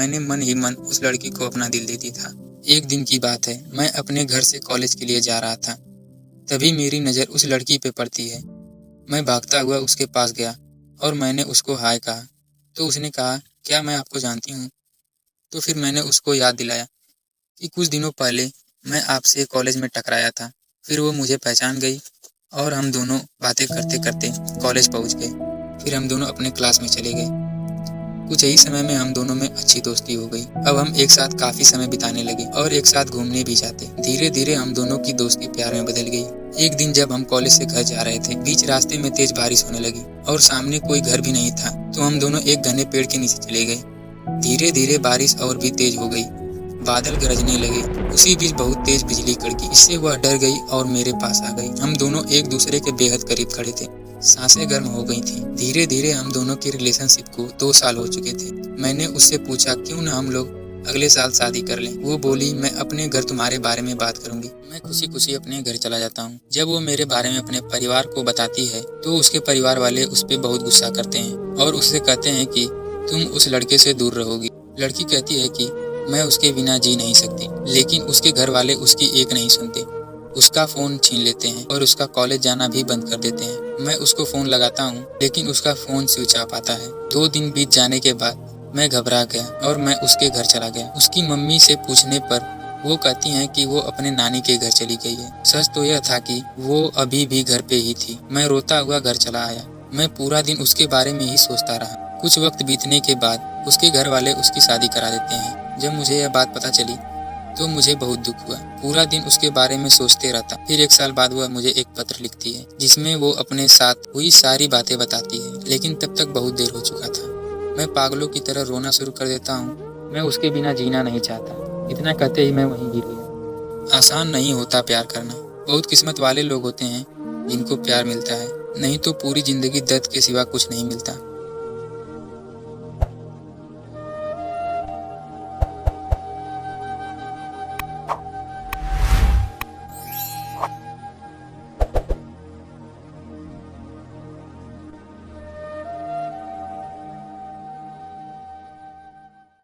मैंने मन ही मन उस लड़की को अपना दिल दे दिया था। एक दिन की बात है, मैं अपने घर से कॉलेज के लिए जा रहा था। तभी मेरी नज़र उस लड़की पे पड़ती है। मैं भागता हुआ उसके पास गया और मैंने उसको हाय कहा। तो उसने कहा, क्या मैं आपको जानती हूँ? तो फिर मैंने उसको याद दिलाया कि कुछ दिनों पहले मैं आपसे कॉलेज में टकराया था। फिर वो मुझे पहचान गई और हम दोनों बातें करते करते कॉलेज पहुँच गए। फिर हम दोनों अपने क्लास में चले गए। कुछ ही समय में हम दोनों में अच्छी दोस्ती हो गई। अब हम एक साथ काफी समय बिताने लगे और एक साथ घूमने भी जाते। धीरे धीरे हम दोनों की दोस्ती प्यार में बदल गई। एक दिन जब हम कॉलेज से घर जा रहे थे, बीच रास्ते में तेज बारिश होने लगी और सामने कोई घर भी नहीं था, तो हम दोनों एक घने पेड़ के नीचे चले गए। धीरे धीरे बारिश और भी तेज हो गई, बादल गरजने लगे। उसी बीच बहुत तेज बिजली कड़की। इससे वह डर गई और मेरे पास आ गई। हम दोनों एक दूसरे के बेहद करीब खड़े थे। सांसें गर्म हो गई थी। धीरे धीरे हम दोनों के रिलेशनशिप को 2 साल हो चुके थे। मैंने उससे पूछा, क्यों ना हम लोग अगले साल शादी कर लें। वो बोली, मैं अपने घर तुम्हारे बारे में बात करूंगी। मैं खुशी खुशी अपने घर चला जाता हूँ। जब वो मेरे बारे में अपने परिवार को बताती है तो उसके परिवार वाले उस पर बहुत गुस्सा करते हैं और उससे कहते हैं कि तुम उस लड़के से दूर रहोगी। लड़की कहती है कि मैं उसके बिना जी नहीं सकती, लेकिन उसके घर वाले उसकी एक नहीं सुनते। उसका फोन छीन लेते हैं और उसका कॉलेज जाना भी बंद कर देते हैं। मैं उसको फोन लगाता हूँ, लेकिन उसका फोन स्विच ऑफ आता है। 2 दिन बीत जाने के बाद मैं घबरा गया और मैं उसके घर चला गया। उसकी मम्मी से पूछने पर वो कहती हैं कि वो अपने नानी के घर चली गई है। सच तो यह था कि वो अभी भी घर पे ही थी। मैं रोता हुआ घर चला आया। मैं पूरा दिन उसके बारे में ही सोचता रहा। कुछ वक्त बीतने के बाद उसके घर वाले उसकी शादी करा देते हैं। जब मुझे यह बात पता चली तो मुझे बहुत दुख हुआ। पूरा दिन उसके बारे में सोचते रहता। फिर 1 साल बाद वह मुझे एक पत्र लिखती है, जिसमें वो अपने साथ हुई सारी बातें बताती है, लेकिन तब तक बहुत देर हो चुका था। मैं पागलों की तरह रोना शुरू कर देता हूँ। मैं उसके बिना जीना नहीं चाहता। इतना कहते ही मैं वहीं गिर गया। आसान नहीं होता प्यार करना। बहुत किस्मत वाले लोग होते हैं जिनको प्यार मिलता है, नहीं तो पूरी जिंदगी दर्द के सिवा कुछ नहीं मिलता।